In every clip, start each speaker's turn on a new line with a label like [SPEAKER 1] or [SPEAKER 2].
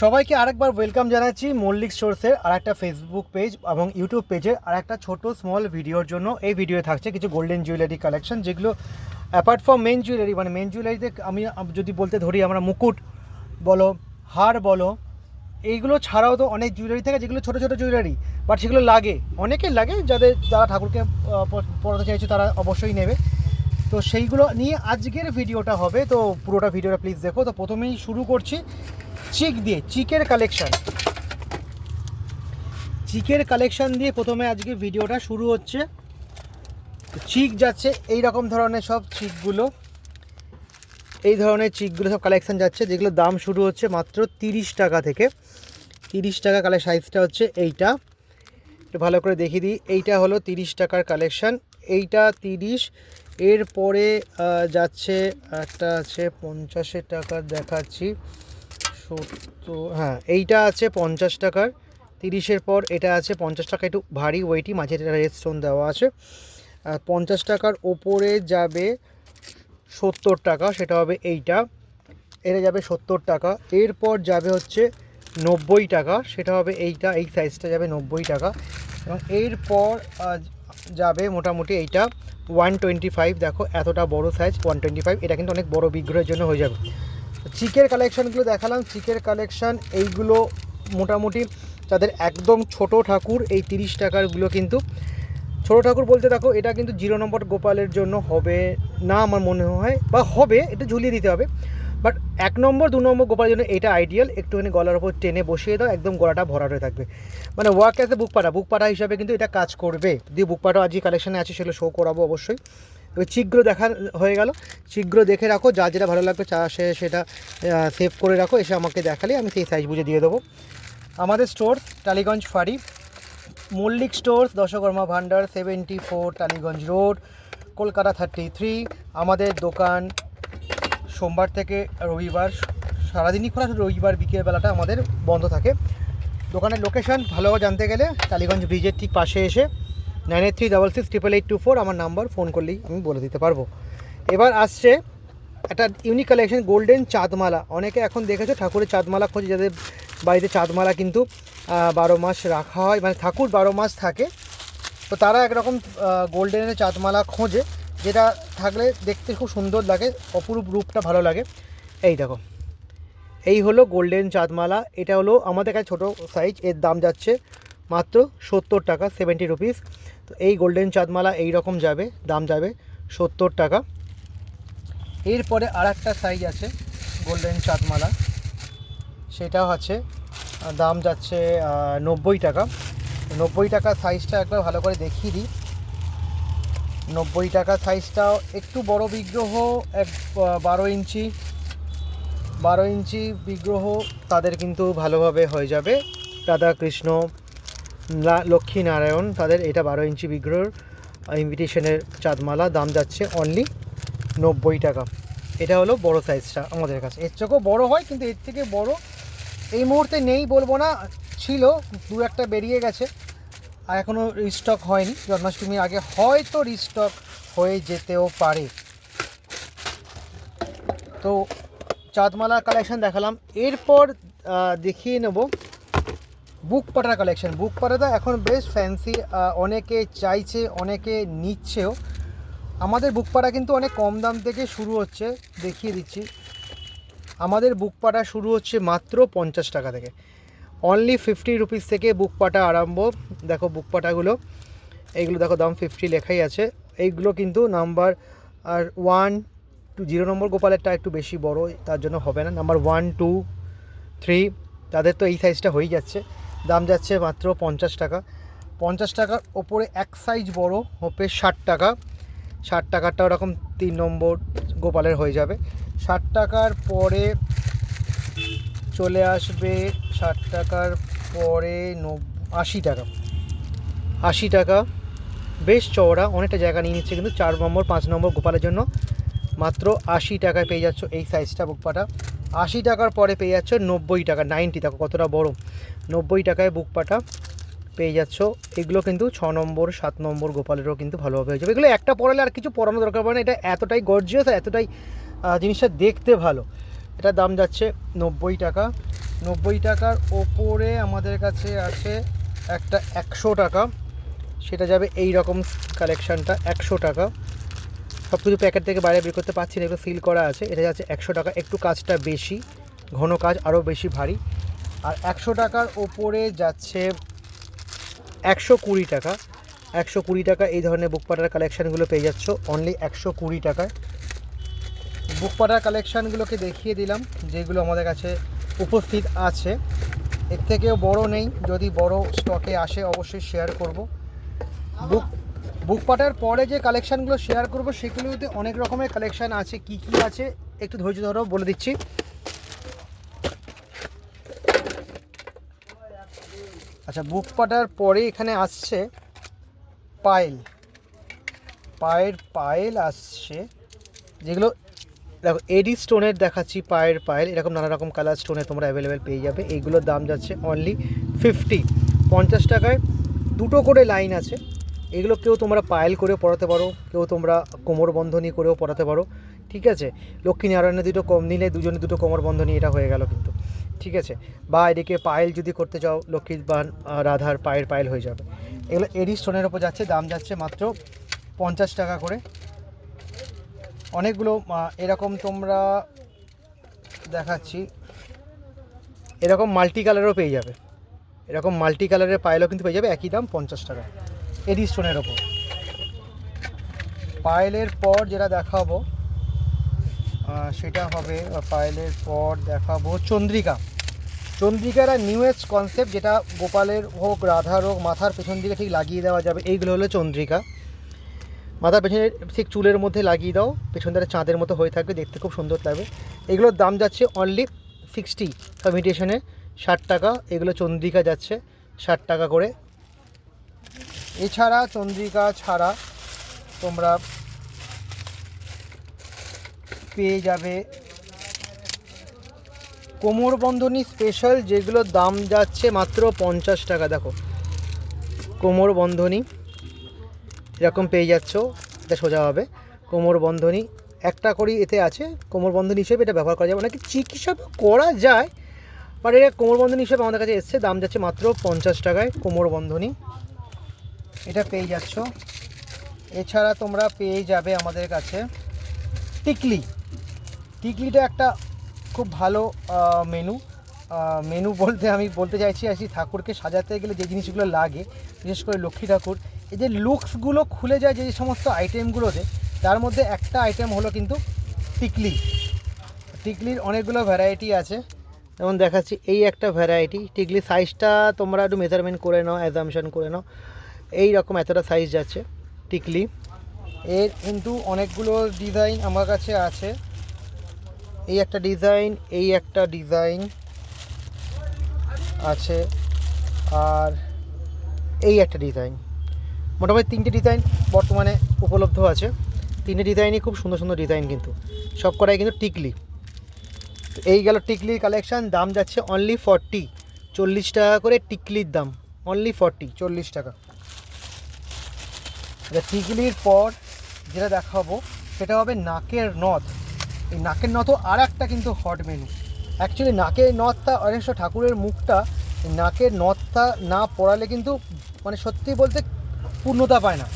[SPEAKER 1] সবাইকে আরেকবার ওয়েলকাম জানাচ্ছি মল্লিক স্টোরসের আর একটা ফেসবুক পেজ এবং ইউটিউব পেজের আর একটা ছোট স্মল ভিডিওর জন্য। এই ভিডিও থাকছে কিছু গোল্ডেন জুয়েলারি কালেকশন, যেগুলো অ্যাপার্ট ফ্রম মেন জুয়েলারি, মানে মেন জুয়েলারিতে আমি যদি বলতে ধরি, আমরা মুকুট বলো, হার বলো, এইগুলো ছাড়াও তো অনেক জুয়েলারি থাকে যেগুলো ছোটো ছোটো জুয়েলারি, বাট সেগুলো লাগে, অনেকের লাগে, যারা ঠাকুরকে পড়াতে চাইছে তারা অবশ্যই নেবে। তো সেইগুলো নিয়ে আজকের ভিডিওটা হবে, তো পুরোটা ভিডিওটা প্লিজ দেখো। তো প্রথমেই শুরু করছি চিক দিয়ে, চিকের কালেকশন দিয়ে প্রথমে আজকে ভিডিওটা শুরু হচ্ছে। চিক যাচ্ছে এই রকম ধরনের সব চিকগুলো, এই ধরনের চিকগুলো সব কালেকশান যাচ্ছে, যেগুলো দাম শুরু হচ্ছে মাত্র 30 টাকা থেকে। 30 টাকা কালার সাইজটা হচ্ছে এইটা, একটু ভালো করে দেখিয়ে দিই। এইটা হলো 30 টাকার কালেকশান, এইটা 30। এরপরে যাচ্ছে একটা আছে 50 টাকার, দেখাচ্ছি 70, হ্যাঁ এইটা আছে 50 টাকার। 30-এর পর এটা আছে 50 টাকা, একটু ভারী ওয়েটি, মাঝে এটা রেড স্টোন দেওয়া আছে। আর 50 টাকার ওপরে যাবে 70 টাকা, সেটা হবে এইটা, এটা যাবে 70 টাকা। এরপর যাবে হচ্ছে 90 টাকা, সেটা হবে এইটা, এই সাইজটা যাবে 90 টাকা। এবং এরপর যাবে মোটামুটি এইটা 125, দেখো এতটা বড় সাইজ 125, এটা কিন্তু অনেক বড় বিগ্রহের জন্য হয়ে যাবে। চিকের কালেকশানগুলো দেখালাম, চিকের কালেকশান এইগুলো মোটামুটি যাদের একদম ছোট ঠাকুর, এই 30 টাকারগুলো কিন্তু ছোটো ঠাকুর বলতে দেখো এটা কিন্তু 0 নম্বর গোপালের জন্য হবে না আমার মনে হয়, বা হবে, এটা ঝুলিয়ে দিতে হবে, বাট 1 নম্বর 2 নম্বর গোপালের জন্য এটা আইডিয়াল। একটুখানি গলার ওপর টেনে বসিয়ে দাও, একদম গলাটা ভরাট হয়ে থাকবে, মানে ওয়ার্ক অ্যাজ এ বুকপাটা হিসাবে কিন্তু এটা কাজ করবে। যদি বুকপাটা আজকে কালেকশানে আছে সেগুলো শো করাবো অবশ্যই। ওই চিকগুলো দেখা হয়ে গেল, চিকগুলো দেখে রাখো, যা যেটা ভালো লাগবে সেটা সেভ করে রাখো, এসে আমাকে দেখালে আমি সেই সাইজ বুঝে দিয়ে দেবো। আমাদের স্টোর টালিগঞ্জ ফাঁড়ি, মল্লিক স্টোর্স, দশকর্মা ভান্ডার, 74 টালিগঞ্জ রোড, কলকাতা 33। আমাদের দোকান সোমবার থেকে রবিবার সারাদিনই খোলা, রবিবার বিকেলবেলাটা আমাদের বন্ধ থাকে। দোকানের লোকেশান ভালোভাবে জানতে গেলে টালিগঞ্জ ব্রিজের ঠিক পাশে এসে 9836688824 আমার নাম্বার, ফোন করলেই আমি বলে দিতে পারবো। এবার আসছে একটা ইউনিক কালেকশন, গোল্ডেন চাঁদমালা। অনেকে এখন দেখেছো ঠাকুরের চাঁদমালা খোঁজে, যাদের বাড়িতে চাঁদমালা কিন্তু 12 মাস রাখা হয়, মানে ঠাকুর 12 মাস থাকে, তো তারা একরকম গোল্ডেনের চাঁদমালা খোঁজে, যেটা থাকলে দেখতে খুব সুন্দর লাগে, অপরূপ রূপটা ভালো লাগে। এই দেখো, এই হলো গোল্ডেন চাঁদমালা, এটা হলো আমাদের কাছে ছোটো সাইজ, এর দাম যাচ্ছে মাত্র 70 টাকা, 70 রুপিস। তো এই গোল্ডেন চাঁদমালা এই রকম যাবে, দাম যাবে 70 টাকা। এরপরে আর একটা সাইজ আছে গোল্ডেন চাঁদমালা, সেটাও আছে, দাম যাচ্ছে 90 টাকা। 90 টাকা সাইজটা একবার ভালো করে দেখিয়ে দিই। 90 টাকা সাইজটাও একটু বড় বিগ্রহ, 12 ইঞ্চি বিগ্রহ, তাদের কিন্তু ভালোভাবে হয়ে যাবে। রাধা কৃষ্ণ, লক্ষ্মী নারায়ণ, তাদের এটা 12 ইঞ্চি বিগ্রহের ইনভিটেশনের চাঁদমালা, দাম যাচ্ছে অনলি 90 টাকা। এটা হলো বড় সাইজটা আমাদের কাছে, এর থেকেও বড় হয়, কিন্তু এর থেকে বড় এই মুহূর্তে নেই বলবো না, ছিল 2-1টা বেরিয়ে গেছে, আর এখনও রিস্টক হয়নি, জন্মাষ্টমীর আগে হয়তো রিস্টক হয়ে যেতেও পারে। তো চাঁদমালার কালেকশান দেখালাম, এরপর দেখিয়ে নেব বুকপাটার কালেকশান। বুকপাটাটা এখন বেশ ফ্যান্সি, অনেকে চাইছে, অনেকে নিচ্ছেও। আমাদের বুকপাটা কিন্তু অনেক কম দাম থেকে শুরু হচ্ছে, দেখিয়ে দিচ্ছি। আমাদের বুকপাটা শুরু হচ্ছে মাত্র 50 টাকা থেকে, অনলি 50 রুপিস থেকে বুকপাটা আরম্ভ। দেখো বুকপাটাগুলো, এইগুলো দেখো দাম 50 লেখাই আছে। এইগুলো কিন্তু নাম্বার 1 to 0 নম্বর গোপালেরটা একটু বেশি বড়, তার জন্য হবে না। নাম্বার 1, 2, 3 তাদের তো এই সাইজটা হয়েই যাচ্ছে, দাম যাচ্ছে মাত্র 50 টাকা। 50 টাকার ওপরে এক সাইজ বড় হবে 60 টাকা। 60 টাকারটা ওরকম 3 নম্বর গোপালের হয়ে যাবে। 60 টাকার পরে চলে আসবে, 60 টাকার পরে 80 টাকা। 80 টাকা বেশ চওড়া, অনেকটা জায়গা নিয়ে নিচ্ছে, কিন্তু 4 নম্বর 5 নম্বর গোপালের জন্য মাত্র 80 টাকায় পেয়ে যাচ্ছ এই সাইজটা বুকপাটা। 80 টাকার পরে পেয়ে যাচ্ছ 90 টাকা, 90, দেখো কতটা বড়, 90 টাকায় বুকপাটা পেয়ে যাচ্ছ। এগুলো কিন্তু 6 নম্বর 7 নম্বর গোপালেরও কিন্তু ভালোভাবে হয়ে যাবে। এগুলো একটা পরালে আর কিছু পরানো দরকার পড়ে না, এটা এতটাই গর্জিয়াস, এতটাই জিনিসটা দেখতে ভালো। এটার দাম যাচ্ছে 90 টাকা। 90 টাকার ওপরে আমাদের কাছে আছে একটা 100 টাকা, সেটা যাবে এই রকম কালেকশানটা 100 টাকা। সব কিছু প্যাকেট থেকে বাইরে বের করতে পারছি না, এগুলো সিল করা আছে। এটা যাচ্ছে 100 টাকা, একটু কাজটা বেশি, ঘন কাজ, আরও বেশি ভারী। আর 100 টাকার ওপরে যাচ্ছে 120 টাকা। 120 টাকা এই ধরনের বুক পাটার কালেকশানগুলো পেয়ে যাচ্ছ অনলি 120 টাকায়। বুক পাটার কালেকশানগুলোকে দেখিয়ে দিলাম যেগুলো আমাদের কাছে উপস্থিত আছে। এর থেকেও বড় নেই, যদি বড় স্টকে আসে অবশ্যই শেয়ার করব। বুক পাটার পরে যে কালেকশানগুলো শেয়ার করব সেগুলোতে অনেক রকমের কালেকশান আছে। কি কি আছে একটু ধৈর্য ধরো, বলে দিচ্ছি। আচ্ছা, বুক পাটার পরে এখানে আসছে পায়েল, পায়েল আসছে, যেগুলো দেখো এডি স্টোনের দেখাচ্ছি। পায়েল এরকম নানা রকম কালার স্টোনে তোমরা অ্যাভেলেবেল পেয়ে যাবে। এইগুলোর দাম যাচ্ছে অনলি 50 টাকায়। দুটো করে লাইন আছে। এগুলো কেউ তোমরা পায়েল করেও পরাতে পারো, কেউ তোমরা কোমর বন্ধনী করেও পরাতে পারো, ঠিক আছে। লক্ষ্মীনারায়ণে দুটো কম নিলে দুজনে দুটো কোমর বন্ধনী, এটা হয়ে গেল কিন্তু, ঠিক আছে। বা এদিকে পায়েল যদি করতে চাও, লক্ষ্মীর বা রাধার পায়েল হয়ে যাবে। এগুলো এডি স্টোনের ওপর যাচ্ছে, দাম যাচ্ছে মাত্র 50 টাকা করে। অনেকগুলো এরকম তোমরা দেখাচ্ছি, এরকম মাল্টি কালারও পেয়ে যাবে। এরকম মাল্টি কালারের পায়েলও কিন্তু পেয়ে যাবে, একই দাম 50 টাকা এডি স্টোনের ওপর। পায়েলের পর যেটা দেখাবো সেটা হবে, পায়েলের পর দেখাবো চন্দ্রিকা। চন্দ্রিকার নিউয়েস্ট কনসেপ্ট, যেটা গোপালের হোক রাধার হোক মাথার পেছন দিকে ঠিক লাগিয়ে দেওয়া যাবে। এইগুলো হলো চন্দ্রিকা। মাথার পেছনে ঠিক চুলের মধ্যে লাগিয়ে দাও, পেছন দিকে চাঁদের মতো হয়ে থাকবে, দেখতে খুব সুন্দর লাগবে। এগুলোর দাম যাচ্ছে অনলি 60, সব ইমিটেশনে 60 টাকা। এগুলো চন্দ্রিকা যাচ্ছে 60 টাকা করে। এছাড়া চন্দ্রিকা ছাড়া তোমরা পেয়ে যাবে কোমরবন্ধনী স্পেশাল, যেগুলোর দাম যাচ্ছে মাত্র 50 টাকা। দেখো কোমরবন্ধনী এরকম পেয়ে যাচ্ছ, এটা সোজা হবে কোমরবন্ধনী, একটা করেই এতে আছে। কোমরবন্ধনী হিসেবে এটা ব্যবহার করা যাবে, অনেকে চিক হিসাবে করা যায়, বাট এটা কোমরবন্ধনী হিসেবে আমাদের কাছে এসছে। দাম যাচ্ছে মাত্র 50 টাকায় কোমরবন্ধনী, এটা পেয়ে যাচ্ছ। এছাড়া তোমরা পেয়ে যাবে আমাদের কাছে টিকলিটা একটা খুব ভালো মেনু বলতে আমি বলতে চাইছি আসি, ঠাকুরকে সাজাতে গেলে যে জিনিসগুলো লাগে, বিশেষ করে লক্ষ্মী ঠাকুর, এই যে লুকসগুলো খুলে যায় যে সমস্ত আইটেমগুলোতে, তার মধ্যে একটা আইটেম হলো কিন্তু টিকলির অনেকগুলো ভ্যারাইটি আছে। যেমন দেখাচ্ছি, এই একটা ভ্যারাইটি টিকলি, সাইজটা তোমরা একটু মেজারমেন্ট করে নাও, অ্যাজামশন করে নাও, এই রকম এতটা সাইজ যাচ্ছে টিকলি। এর কিন্তু অনেকগুলো ডিজাইন আমার কাছে আছে। এই একটা ডিজাইন, এই একটা ডিজাইন আছে, আর এই একটা ডিজাইন, মোটামুটি 3টে ডিজাইন বর্তমানে উপলব্ধ আছে। 3টে ডিজাইনই খুব সুন্দর সুন্দর ডিজাইন, কিন্তু সব কটাই কিন্তু টিকলি। এই গেল টিকলির কালেকশান, দাম যাচ্ছে অনলি 40 টাকা করে টিকলির দাম, অনলি 40 টাকা। টিকলির পর যেটা দেখাবো সেটা হবে নাকের নথ। এই নাকের নথও আর একটা কিন্তু হট মেনু। অ্যাকচুয়ালি নাকের নথটা অনেক ঠাকুরের মুখটা, নাকের নথটা না পরালে কিন্তু মানে সত্যি বলতে পূর্ণতা পায় না,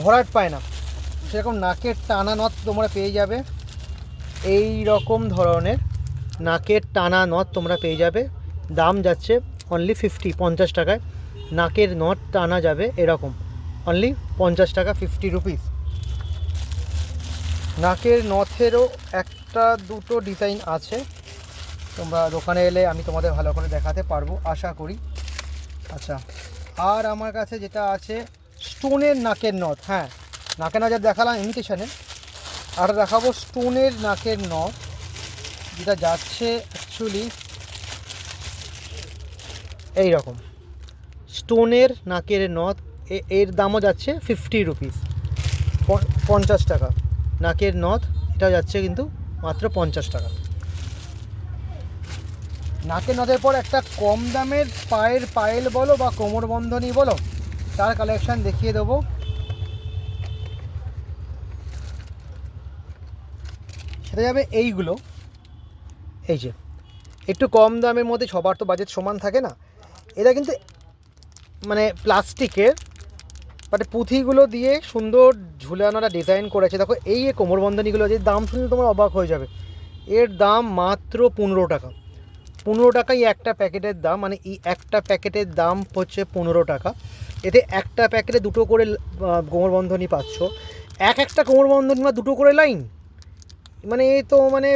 [SPEAKER 1] ভরাট পায় না। সেরকম নাকের টানা নথ তোমরা পেয়ে যাবে, এই রকম ধরনের নাকের টানা নথ তোমরা পেয়ে যাবে। দাম যাচ্ছে অনলি 50 টাকায় নাকের নথ টানা যাবে, এরকম অনলি 50 টাকা, 50 রুপিস। নাকের নথেরও একটা দুটো ডিজাইন আছে, তোমরা দোকানে এলে আমি তোমাদের ভালো করে দেখাতে পারবো আশা করি। আচ্ছা, আর আমার কাছে যেটা আছে স্টোনের নাকের নথ। হ্যাঁ, নাকের নথ যা দেখালাম ইমিটেশনের, আর দেখাবো স্টোনের নাকের নথ, যেটা যাচ্ছে অ্যাকচুয়ালি এই রকম স্টোনের নাকের নথ। এর দামও যাচ্ছে 50 রুপিস, 50 টাকা নাকের নথ। এটা যাচ্ছে কিন্তু মাত্র 50 টাকা। নাকের নথের পর একটা কম দামের পায়েল বলো বা কোমরবন্ধনী বলো, তার কালেকশান দেখিয়ে দেবো। সেটা যাবে এইগুলো, এই যে একটু কম দামের মধ্যে, সবার তো বাজেট সমান থাকে না। এটা কিন্তু মানে প্লাস্টিকের, বাট পুঁথিগুলো দিয়ে সুন্দর ঝুলানোটা ডিজাইন করেছে। দেখো এই কোমরবন্ধনীগুলো, যে দাম শুনলে তোমার অবাক হয়ে যাবে। এর দাম মাত্র 15 টাকা। 15 টাকাই একটা প্যাকেটের দাম, মানে এই একটা প্যাকেটের দাম হচ্ছে 15 টাকা। এতে একটা প্যাকেটে দুটো করে কোমরবন্ধনী পাচ্ছ। একটা কোমরবন্ধনী বা দুটো করে লাইন, মানে এই তো মানে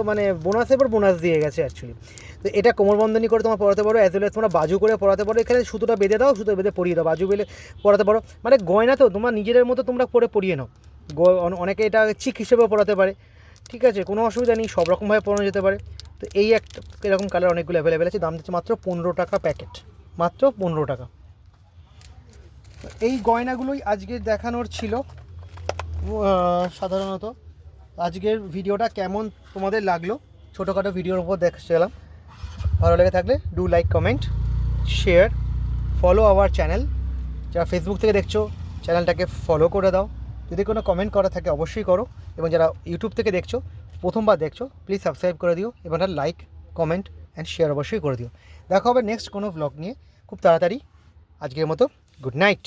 [SPEAKER 1] মানে বোনাসের পর বোনাস দিয়ে গেছে অ্যাকচুয়ালি। তো এটা কোমরবন্ধনী করে তোমার পরাতে পারো, অ্যাজ ওয়েল তোমরা বাজু করে পরাতে পারো। এখানে সুতোটা বেঁধে দাও, সুতো বেঁধে পরিয়ে দাও, বাজু বেলে পরাতে পারো। মানে গয়না তো তোমার নিজেদের মতো তোমরা করে পরিয়ে নাও। অনেকে এটা চিক হিসেবেও পরাতে পারে, ঠিক আছে, কোনো অসুবিধা নেই, সব রকমভাবে পরানো যেতে পারে। তো এই একটা এরকম কালার অনেকগুলো অ্যাভেলেবেল আছে। দাম দিচ্ছে মাত্র 15 টাকা প্যাকেট, মাত্র 15 টাকা। এই গয়নাগুলোই আজকে দেখানোর ছিল সাধারণত। আজকের ভিডিওটা কেমন তোমাদের লাগলো, ছোটোখাটো ভিডিওর উপর দেখছিলাম। ভালো লেগে থাকলে do like, comment, share, follow our channel. যারা ফেসবুক থেকে দেখছো চ্যানেলটাকে ফলো করে দাও। যদি কোনো কমেন্ট করা থাকে অবশ্যই করো, এবং যারা ইউটিউব থেকে দেখছো, প্রথমবার দেখছো, প্লিজ সাবস্ক্রাইব করে দিও, এবং লাইক, কমেন্ট অ্যান্ড শেয়ার অবশ্যই করে দিও। দেখা হবে নেক্সট কোনো ব্লগ নিয়ে খুব তাড়াতাড়ি। আজকের মতো গুড নাইট।